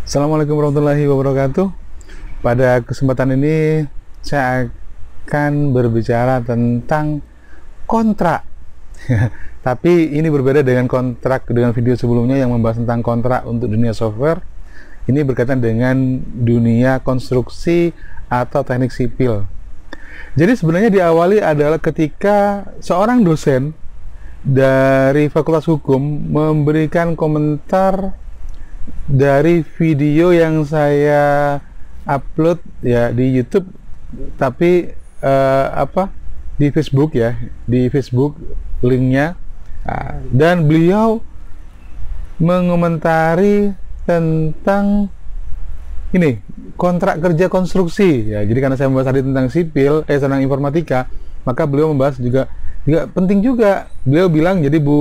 Assalamualaikum warahmatullahi wabarakatuh. Pada kesempatan ini saya akan berbicara tentang kontrak. Tapi ini berbeda dengan kontrak dengan video sebelumnya yang membahas tentang kontrak untuk dunia software. Ini berkaitan dengan dunia konstruksi atau teknik sipil. Jadi sebenarnya diawali adalah ketika seorang dosen dari Fakultas Hukum memberikan komentar dari video yang saya upload ya di YouTube, tapi di Facebook ya, di Facebook linknya. Dan beliau mengomentari tentang ini kontrak kerja konstruksi ya. Jadi karena saya membahas tadi tentang sipil, tentang informatika, maka beliau membahas juga penting juga. Beliau bilang, jadi Bu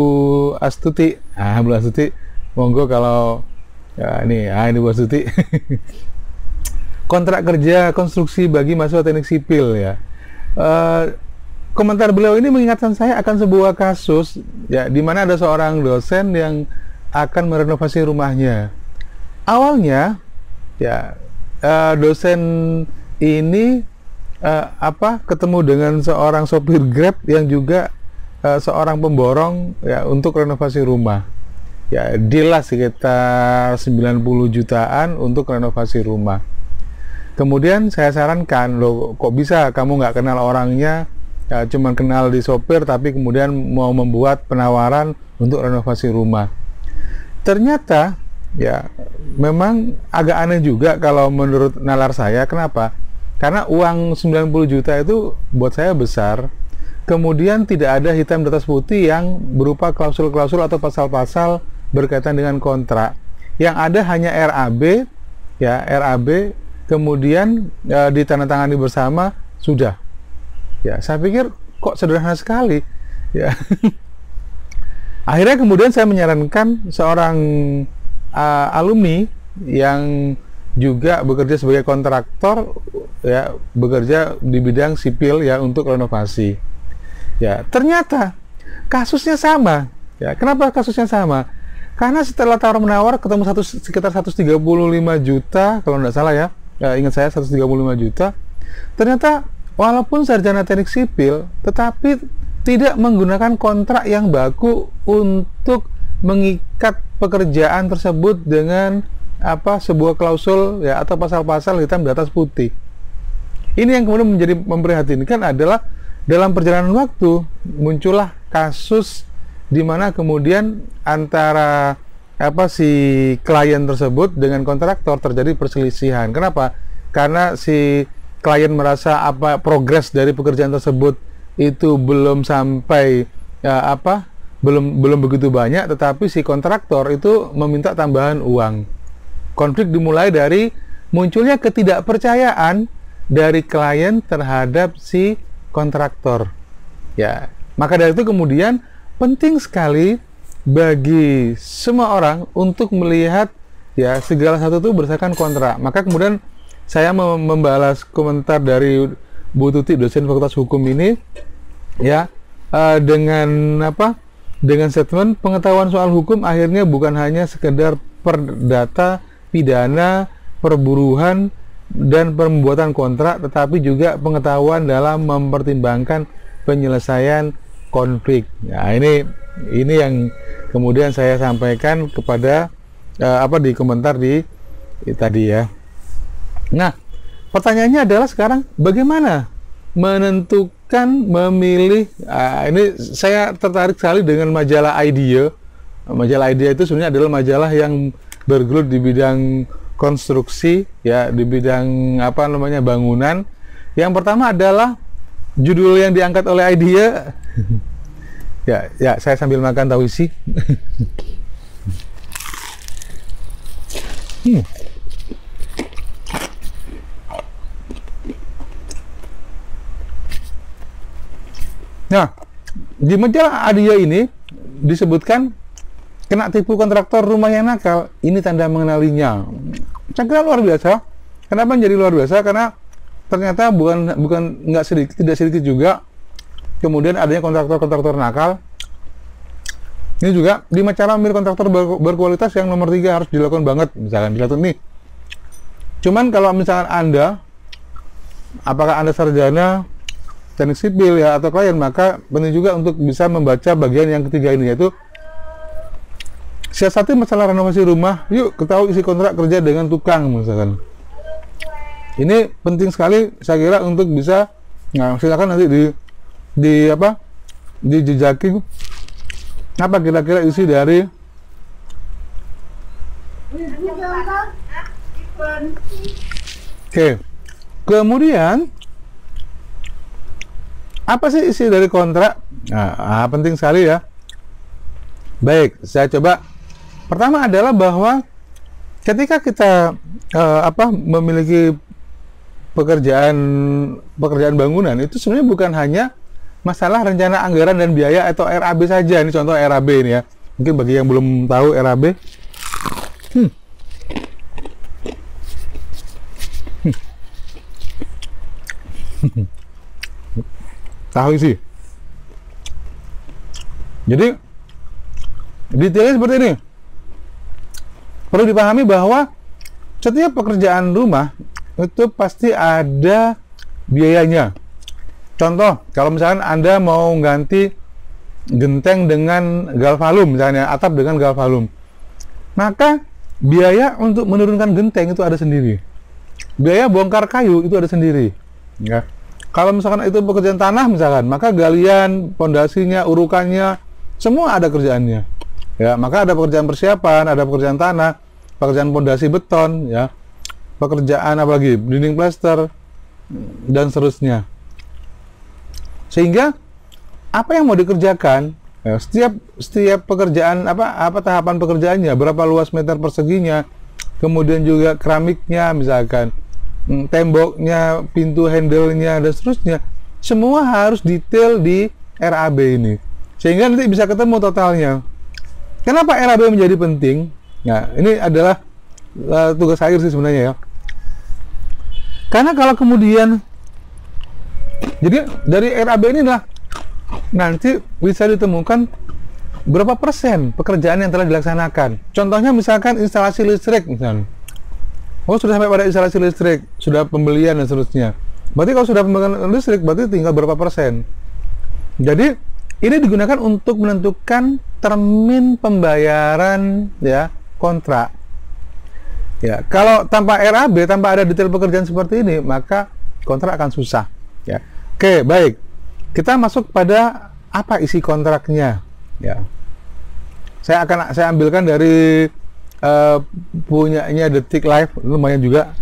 Astuti, Bu Astuti, monggo kalau ya ini Bu Astuti. Kontrak kerja konstruksi bagi mahasiswa teknik sipil ya. Komentar beliau ini mengingatkan saya akan sebuah kasus ya, di mana ada seorang dosen yang akan merenovasi rumahnya. Awalnya ya dosen ini ketemu dengan seorang sopir Grab yang juga seorang pemborong ya untuk renovasi rumah. Ya, deal lah sekitar 90 jutaan untuk renovasi rumah. Kemudian saya sarankan, loh kok bisa kamu nggak kenal orangnya, ya, cuman kenal di sopir, tapi kemudian mau membuat penawaran untuk renovasi rumah. Ternyata ya memang agak aneh juga kalau menurut nalar saya. Kenapa? Karena uang 90 juta itu buat saya besar. Kemudian tidak ada hitam di atas putih yang berupa klausul-klausul atau pasal-pasal berkaitan dengan kontrak. Yang ada hanya RAB ya, RAB, kemudian ditandatangani bersama, sudah. Ya, saya pikir kok sederhana sekali ya. Akhirnya kemudian saya menyarankan seorang alumni yang juga bekerja sebagai kontraktor ya, bekerja di bidang sipil ya untuk renovasi. Ya, ternyata kasusnya sama. Ya, kenapa kasusnya sama? Karena setelah tawar-menawar ketemu sekitar 135 juta kalau tidak salah ya, ingat saya 135 juta. Ternyata walaupun sarjana teknik sipil, tetapi tidak menggunakan kontrak yang baku untuk mengikat pekerjaan tersebut dengan sebuah klausul ya atau pasal-pasal hitam di atas putih. Ini yang kemudian menjadi memprihatinkan adalah dalam perjalanan waktu muncullah kasus di mana kemudian antara si klien tersebut dengan kontraktor terjadi perselisihan. Kenapa? Karena si klien merasa progres dari pekerjaan tersebut itu belum sampai belum begitu banyak, tetapi si kontraktor itu meminta tambahan uang. Konflik dimulai dari munculnya ketidakpercayaan dari klien terhadap si kontraktor. Ya, maka dari itu kemudian penting sekali bagi semua orang untuk melihat ya segala satu itu berdasarkan kontrak. Maka kemudian saya membalas komentar dari Bu Tuti, dosen Fakultas Hukum ini ya, dengan statement pengetahuan soal hukum akhirnya bukan hanya sekedar perdata, pidana, perburuhan dan pembuatan kontrak, tetapi juga pengetahuan dalam mempertimbangkan penyelesaian konflik. Nah, ini yang kemudian saya sampaikan kepada di komentar tadi ya. Nah, pertanyaannya adalah sekarang bagaimana menentukan memilih. Ini saya tertarik sekali dengan majalah Idea. Majalah Idea itu sebenarnya adalah majalah yang bergelut di bidang konstruksi ya, di bidang bangunan. Yang pertama adalah judul yang diangkat oleh Idea. Ya, saya sambil makan tahu isi. Nah, di majalah Idea ini disebutkan kena tipu kontraktor rumah yang nakal, ini tanda mengenalinya. Saya kira luar biasa. Kenapa menjadi luar biasa? Karena ternyata tidak sedikit juga kemudian adanya kontraktor nakal Ini juga di macara memilih kontraktor berkualitas yang nomor 3 harus dilakukan banget. Misalkan dilakukan nih, Cuman kalau misalkan Anda, apakah Anda sarjana teknik sipil ya atau klien, maka penting juga untuk bisa membaca bagian yang ketiga ini, yaitu siasati masalah renovasi rumah. Yuk ketahui isi kontrak kerja dengan tukang misalkan. Ini penting sekali saya kira untuk bisa, nah silakan nanti dijejaki apa kira-kira isi dari Oke. Kemudian apa sih isi dari kontrak? Nah, penting sekali ya. Baik, saya coba. Pertama adalah bahwa ketika kita memiliki pekerjaan bangunan, itu sebenarnya bukan hanya masalah rencana anggaran dan biaya atau RAB saja. Ini contoh RAB ini ya. Mungkin bagi yang belum tahu RAB. Tahu sih. Jadi detailnya seperti ini. Perlu dipahami bahwa setiap pekerjaan rumah itu pasti ada biayanya. Contoh, kalau misalkan Anda mau ganti genteng dengan galvalum, misalnya atap dengan galvalum, maka biaya untuk menurunkan genteng itu ada sendiri. Biaya bongkar kayu itu ada sendiri. Ya. Kalau misalkan itu pekerjaan tanah misalkan, maka galian, pondasinya, urukannya, semua ada kerjaannya. Ya, maka ada pekerjaan persiapan, ada pekerjaan tanah, pekerjaan pondasi beton, ya, pekerjaan apa lagi, dinding plester dan seterusnya. Sehingga apa yang mau dikerjakan, ya, setiap pekerjaan apa tahapan pekerjaannya, berapa luas meter perseginya, kemudian juga keramiknya misalkan, temboknya, pintu handle-nya dan seterusnya, semua harus detail di RAB ini. Sehingga nanti bisa ketemu totalnya. Kenapa RAB menjadi penting? Nah, ini adalah tugas akhir sih sebenarnya ya. Karena kalau kemudian, jadi dari RAB inilah nanti bisa ditemukan berapa persen pekerjaan yang telah dilaksanakan. Contohnya misalkan instalasi listrik misalnya. Oh, sudah sampai pada instalasi listrik, sudah pembelian dan seterusnya. Berarti kalau sudah pembelian listrik, berarti tinggal berapa persen. Jadi ini digunakan untuk menentukan termin pembayaran ya kontrak. Ya, kalau tanpa RAB, tanpa ada detail pekerjaan seperti ini, maka kontrak akan susah. Ya, oke, baik. Kita masuk pada apa isi kontraknya. Ya, saya ambilkan dari punyanya Detik Live, lumayan juga.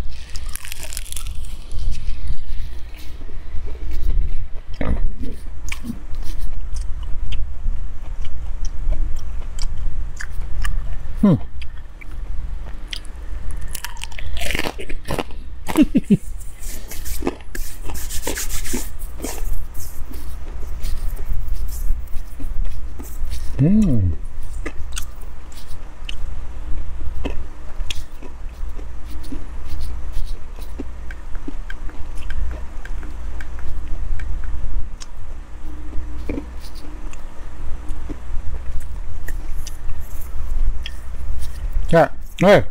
Ya,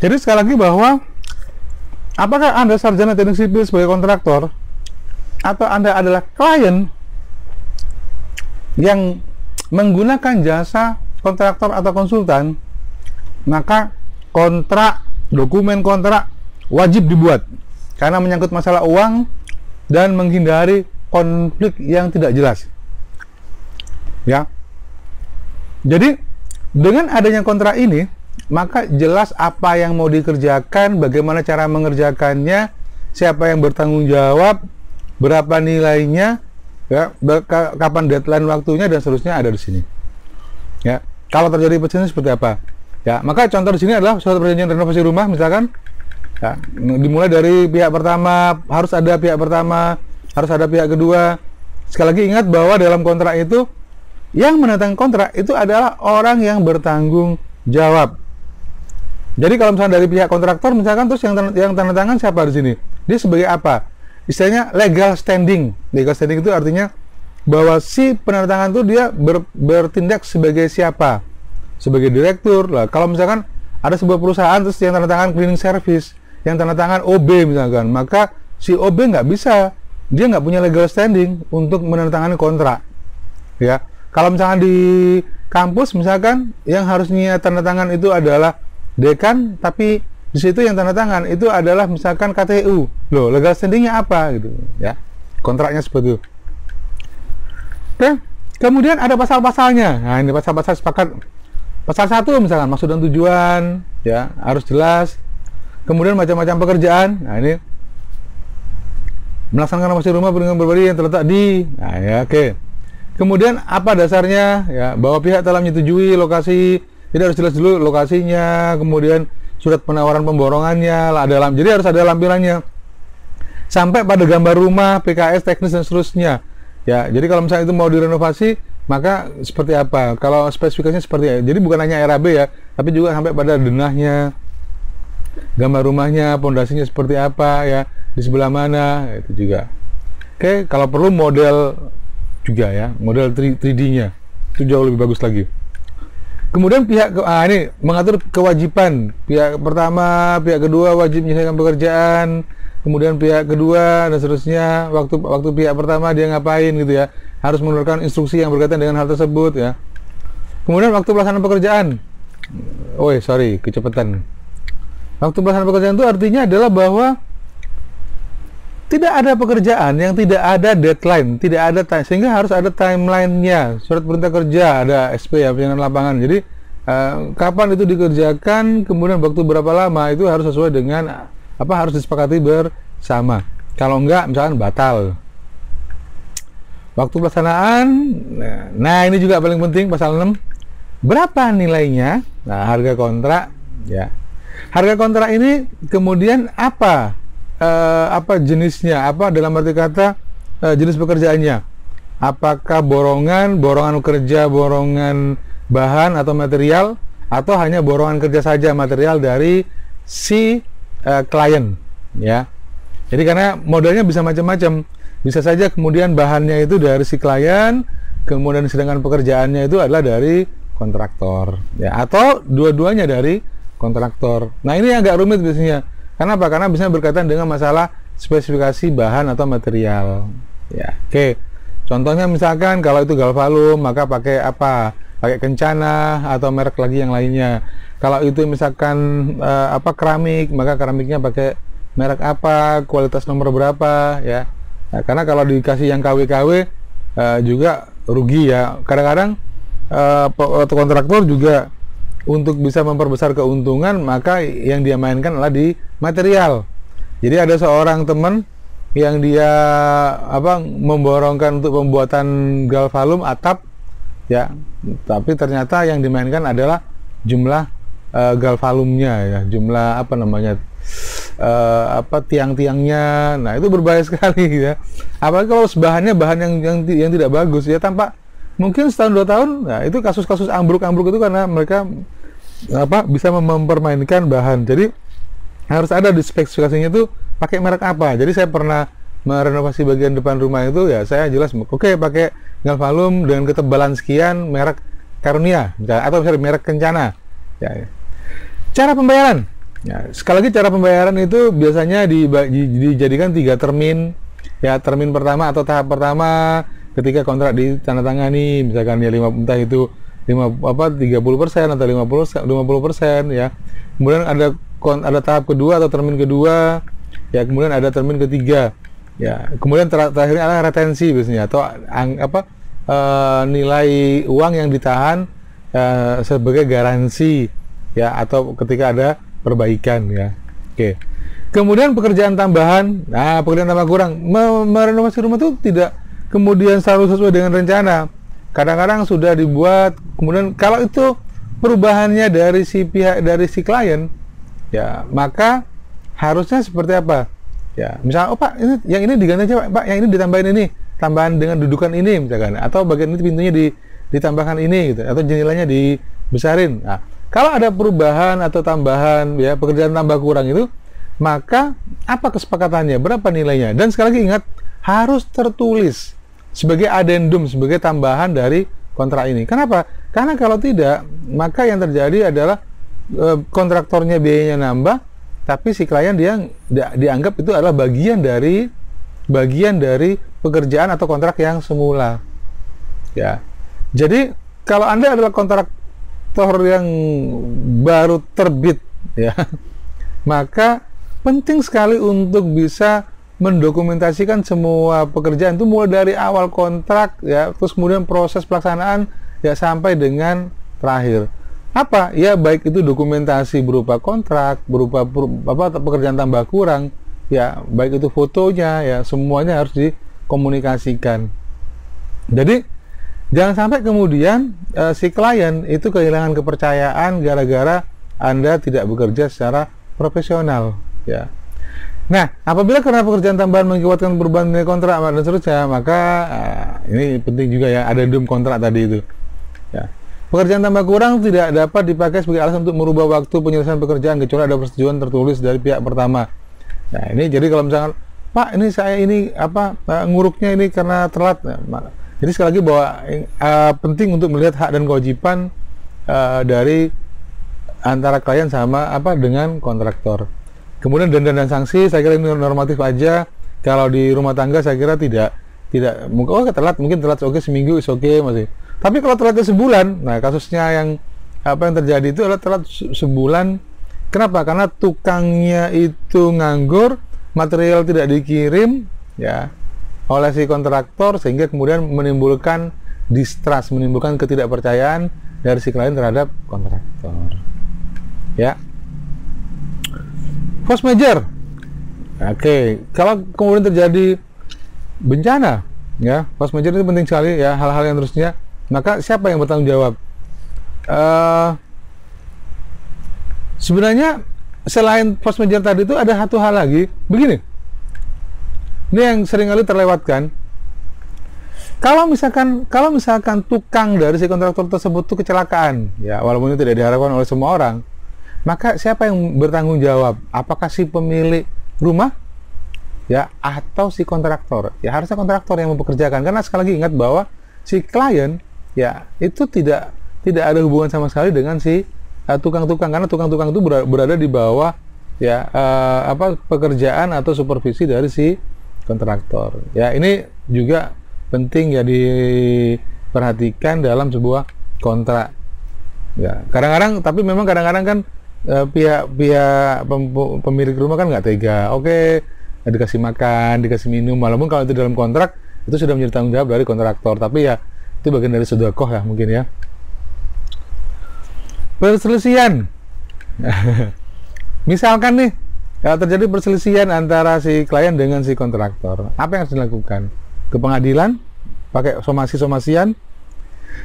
jadi sekali lagi bahwa apakah Anda sarjana teknik sipil sebagai kontraktor atau Anda adalah klien yang menggunakan jasa kontraktor atau konsultan, maka dokumen kontrak wajib dibuat karena menyangkut masalah uang dan menghindari konflik yang tidak jelas. Ya. Jadi dengan adanya kontrak ini, maka jelas apa yang mau dikerjakan, bagaimana cara mengerjakannya, siapa yang bertanggung jawab, berapa nilainya, ya, kapan deadline waktunya dan seterusnya ada di sini. Ya, kalau terjadi perselisihan seperti apa? Ya, maka contoh di sini adalah suatu perjanjian renovasi rumah, misalkan, ya, dimulai dari pihak pertama, harus ada pihak pertama, harus ada pihak kedua. Sekali lagi ingat bahwa dalam kontrak itu yang menandatangani kontrak itu adalah orang yang bertanggung jawab. Jadi kalau misalnya dari pihak kontraktor misalkan, terus yang tanda tangan siapa di sini? Dia sebagai apa? Istilahnya legal standing. Legal standing itu artinya bahwa si penandatangan itu dia bertindak sebagai siapa? Sebagai direktur. Lah, kalau misalkan ada sebuah perusahaan terus yang tanda tangan cleaning service, yang tanda tangan OB misalkan, maka si OB nggak bisa, dia nggak punya legal standing untuk menandatangani kontrak. Ya, kalau misalkan di kampus misalkan yang harusnya tanda tangan itu adalah dekan, tapi di situ yang tanda tangan itu adalah misalkan KTU, loh legal standingnya apa gitu ya, kontraknya seperti itu. Oke, kemudian ada pasal-pasalnya. Nah ini pasal-pasal sepakat. Pasal 1 misalkan maksud dan tujuan ya harus jelas. Kemudian macam-macam pekerjaan. Nah ini melaksanakan renovasi rumah dengan pribadi yang terletak di, nah ya oke. Kemudian apa dasarnya ya, bahwa pihak telah menyetujui lokasi, jadi harus jelas dulu lokasinya, kemudian surat penawaran pemborongannya lah dalam, jadi harus ada lampirannya sampai pada gambar rumah, PKS, teknis dan seterusnya ya. Jadi kalau misalnya itu mau direnovasi maka seperti apa, kalau spesifikasinya seperti apa. Jadi bukan hanya RAB ya, tapi juga sampai pada denahnya, gambar rumahnya, pondasinya seperti apa ya, di sebelah mana, itu juga. Oke, kalau perlu model juga ya, model 3D-nya itu jauh lebih bagus lagi. Kemudian pihak ini mengatur kewajiban pihak pertama, pihak kedua wajib menyelesaikan pekerjaan, kemudian pihak kedua dan seterusnya. Waktu pihak pertama dia ngapain gitu ya, harus mengeluarkan instruksi yang berkaitan dengan hal tersebut ya. Kemudian waktu pelaksanaan pekerjaan, kecepatan. Waktu pelaksanaan pekerjaan itu artinya adalah bahwa tidak ada pekerjaan yang tidak ada deadline, tidak ada sehingga harus ada timeline-nya, surat perintah kerja, ada SP ya, penanganan lapangan. Jadi kapan itu dikerjakan, kemudian waktu berapa lama, itu harus sesuai dengan apa, harus disepakati bersama. Kalau enggak misalkan batal. Waktu pelaksanaan, nah ini juga paling penting, pasal 6. Berapa nilainya? Nah, harga kontrak ya. Harga kontrak ini kemudian apa jenisnya, apa dalam arti kata jenis pekerjaannya, apakah borongan kerja, borongan bahan atau material, atau hanya borongan kerja saja material dari si klien ya. Jadi karena modelnya bisa macam-macam, bisa saja kemudian bahannya itu dari si klien, kemudian sedangkan pekerjaannya itu adalah dari kontraktor ya, atau dua-duanya dari kontraktor. Nah ini agak rumit biasanya. Kenapa? Karena bisa berkaitan dengan masalah spesifikasi bahan atau material. Ya, oke. Contohnya misalkan kalau itu galvalum, maka pakai apa? Pakai Kencana atau merek lagi yang lainnya. Kalau itu misalkan keramik, maka keramiknya pakai merek apa, kualitas nomor berapa, ya. Nah, karena kalau dikasih yang KW-KW juga rugi ya. Kadang-kadang kontraktor juga untuk bisa memperbesar keuntungan, maka yang dia mainkan adalah di material. Jadi ada seorang teman yang dia memborongkan untuk pembuatan galvalum atap ya, tapi ternyata yang dimainkan adalah jumlah galvalumnya ya, jumlah tiang-tiangnya. Nah itu berbahaya sekali ya, apalagi kalau bahannya bahan yang tidak bagus ya, tampak mungkin setahun 2 tahun. Nah itu kasus-kasus ambruk itu karena mereka bisa mempermainkan bahan. Jadi harus ada di spesifikasinya itu pakai merek apa. Jadi saya pernah merenovasi bagian depan rumah itu ya, saya jelas pakai galvalum dengan ketebalan sekian, merek Karunia misalnya, atau misalnya merek Kencana ya. Cara pembayaran ya, sekali lagi cara pembayaran itu biasanya dijadikan 3 termin ya. Termin pertama atau tahap pertama ketika kontrak ditandatangani, misalkan ya 30% atau 50% ya. Kemudian ada tahap kedua atau termin kedua ya, kemudian ada termin ketiga ya. Kemudian terakhirnya adalah retensi biasanya, atau nilai uang yang ditahan sebagai garansi ya, atau ketika ada perbaikan ya. Oke. Kemudian pekerjaan tambahan. Nah, pekerjaan tambah kurang, merenovasi rumah itu tidak kemudian selalu sesuai dengan rencana. Kadang-kadang sudah dibuat, kemudian kalau itu perubahannya dari si klien ya, maka harusnya seperti apa ya, misalnya Pak yang ini diganti aja Pak, yang ini ditambahin ini, tambahan dengan dudukan ini misalkan, atau bagian ini pintunya ditambahkan ini gitu, atau jendelanya dibesarin. Nah, kalau ada perubahan atau tambahan ya, pekerjaan tambah kurang itu, maka apa kesepakatannya, berapa nilainya, dan sekali lagi ingat harus tertulis sebagai adendum, sebagai tambahan dari kontrak ini. Kenapa? Karena kalau tidak, maka yang terjadi adalah kontraktornya biayanya nambah, tapi si klien dia dianggap itu adalah bagian dari pekerjaan atau kontrak yang semula. Ya. Jadi kalau Anda adalah kontraktor yang baru terbit, ya, maka penting sekali untuk bisa mendokumentasikan semua pekerjaan itu mulai dari awal kontrak, ya, terus kemudian proses pelaksanaan, ya, sampai dengan terakhir. Apa? Ya, baik itu dokumentasi berupa kontrak, berupa pekerjaan tambah kurang, ya, baik itu fotonya, ya, semuanya harus dikomunikasikan. Jadi jangan sampai kemudian si klien itu kehilangan kepercayaan gara-gara Anda tidak bekerja secara profesional, ya. Nah, apabila karena pekerjaan tambahan mengakibatkan perubahan nilai kontrak dan seterusnya, maka ini penting juga, ya, addendum kontrak tadi itu. Ya. Pekerjaan tambah kurang tidak dapat dipakai sebagai alasan untuk merubah waktu penyelesaian pekerjaan kecuali ada persetujuan tertulis dari pihak pertama. Nah, ini jadi kalau misalkan, Pak, ini saya ini nguruknya ini karena telat. Nah, jadi sekali lagi bahwa penting untuk melihat hak dan kewajiban dari antara klien sama dengan kontraktor. Kemudian denda dan sanksi, saya kira ini normatif aja. Kalau di rumah tangga saya kira tidak mungkin telat oke, seminggu is oke masih. Tapi kalau telatnya sebulan, nah kasusnya yang terjadi itu adalah telat sebulan. Kenapa? Karena tukangnya itu nganggur, material tidak dikirim, ya, oleh si kontraktor, sehingga kemudian menimbulkan distrust, menimbulkan ketidakpercayaan dari si klien terhadap kontraktor. Ya. Force major. Oke, kalau kemudian terjadi bencana, ya, force major itu penting sekali, ya, hal-hal yang terusnya. Maka siapa yang bertanggung jawab? Sebenarnya selain force major tadi itu ada satu hal lagi. Begini, ini yang seringkali terlewatkan. Kalau misalkan tukang dari si kontraktor tersebut itu kecelakaan, ya, walaupun itu tidak diharapkan oleh semua orang, maka siapa yang bertanggung jawab? Apakah si pemilik rumah, ya, atau si kontraktor? Ya, harusnya kontraktor yang mempekerjakan, karena sekali lagi ingat bahwa si klien, ya, itu tidak ada hubungan sama sekali dengan si tukang-tukang, karena tukang-tukang itu berada di bawah, ya, pekerjaan atau supervisi dari si kontraktor. Ya, ini juga penting, ya, diperhatikan dalam sebuah kontrak. Ya, kadang-kadang, tapi memang kadang-kadang kan pihak pemilik rumah kan nggak tega. Oke, dikasih makan, dikasih minum, walaupun kalau itu dalam kontrak itu sudah menjadi tanggung jawab dari kontraktor. Tapi ya itu bagian dari sedekah, ya, mungkin, ya. Perselisihan. Misalkan nih, kalau terjadi perselisihan antara si klien dengan si kontraktor, apa yang harus dilakukan? Ke pengadilan, pakai somasi-somasian.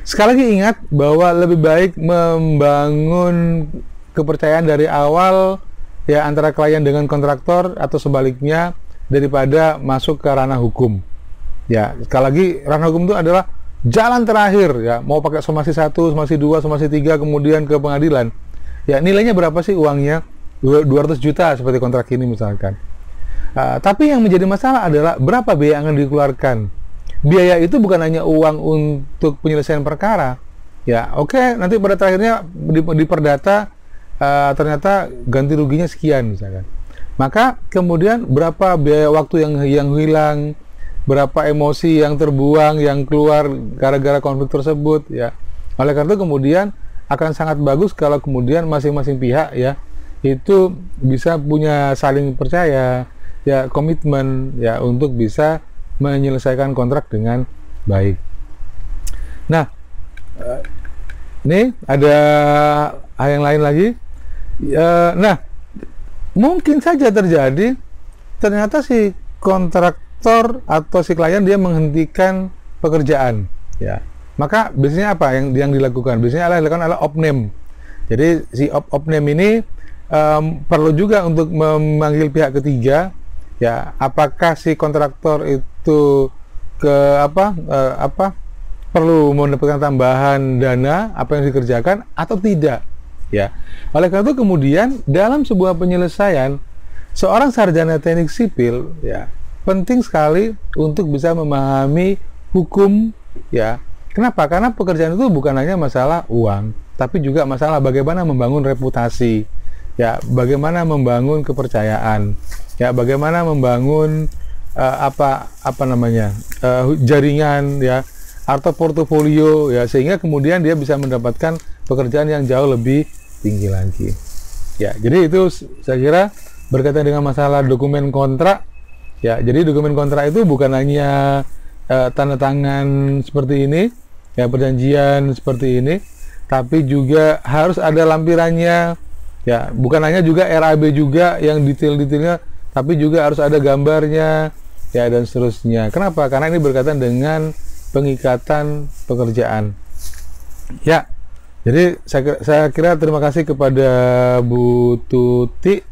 Sekali lagi ingat bahwa lebih baik membangun kepercayaan dari awal, ya, antara klien dengan kontraktor atau sebaliknya, daripada masuk ke ranah hukum. Ya, sekali lagi ranah hukum itu adalah jalan terakhir, ya, mau pakai somasi 1, somasi 2, somasi 3, kemudian ke pengadilan. Ya, nilainya berapa sih uangnya? 200 juta seperti kontrak ini misalkan. Tapi yang menjadi masalah adalah berapa biaya yang akan dikeluarkan. Biaya itu bukan hanya uang untuk penyelesaian perkara. Ya, oke, nanti pada terakhirnya di perdata ternyata ganti ruginya sekian misalkan. Maka kemudian berapa biaya waktu yang hilang, berapa emosi yang terbuang, yang keluar gara-gara konflik tersebut, ya. Oleh karena itu kemudian akan sangat bagus kalau kemudian masing-masing pihak, ya, itu bisa punya saling percaya, ya, komitmen, ya, untuk bisa menyelesaikan kontrak dengan baik. Nah, ini ada hal yang lain lagi. Nah, mungkin saja terjadi ternyata si kontraktor atau si klien dia menghentikan pekerjaan, ya. Maka biasanya apa yang dilakukan? Biasanya adalah opname. Jadi si opname ini perlu juga untuk memanggil pihak ketiga, ya, apakah si kontraktor itu perlu mendapatkan tambahan dana apa yang dikerjakan atau tidak, ya. Oleh karena itu kemudian dalam sebuah penyelesaian, seorang sarjana teknik sipil, ya, penting sekali untuk bisa memahami hukum, ya. Kenapa? Karena pekerjaan itu bukan hanya masalah uang, tapi juga masalah bagaimana membangun reputasi, ya, bagaimana membangun kepercayaan, ya, bagaimana membangun jaringan, ya, atau portofolio, ya, sehingga kemudian dia bisa mendapatkan pekerjaan yang jauh lebih tinggi lagi. Ya, jadi itu saya kira berkaitan dengan masalah dokumen kontrak. Ya, jadi dokumen kontrak itu bukan hanya tanda tangan seperti ini, ya, perjanjian seperti ini, tapi juga harus ada lampirannya, ya, bukan hanya juga RAB juga yang detail-detailnya, tapi juga harus ada gambarnya, ya, dan seterusnya. Kenapa? Karena ini berkaitan dengan pengikatan pekerjaan. Ya, jadi saya kira terima kasih kepada Bu Tuti,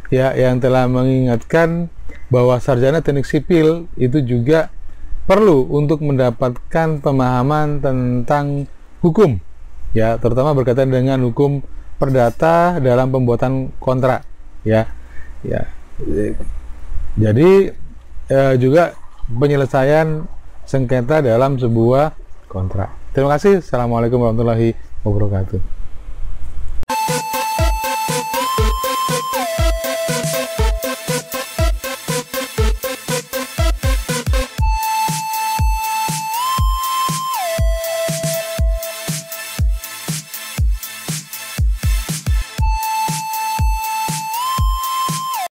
ya, yang telah mengingatkan bahwa sarjana teknik sipil itu juga perlu untuk mendapatkan pemahaman tentang hukum, ya, terutama berkaitan dengan hukum perdata dalam pembuatan kontrak, ya, ya. Jadi juga penyelesaian sengketa dalam sebuah kontrak. Terima kasih. Assalamualaikum warahmatullahi wabarakatuh.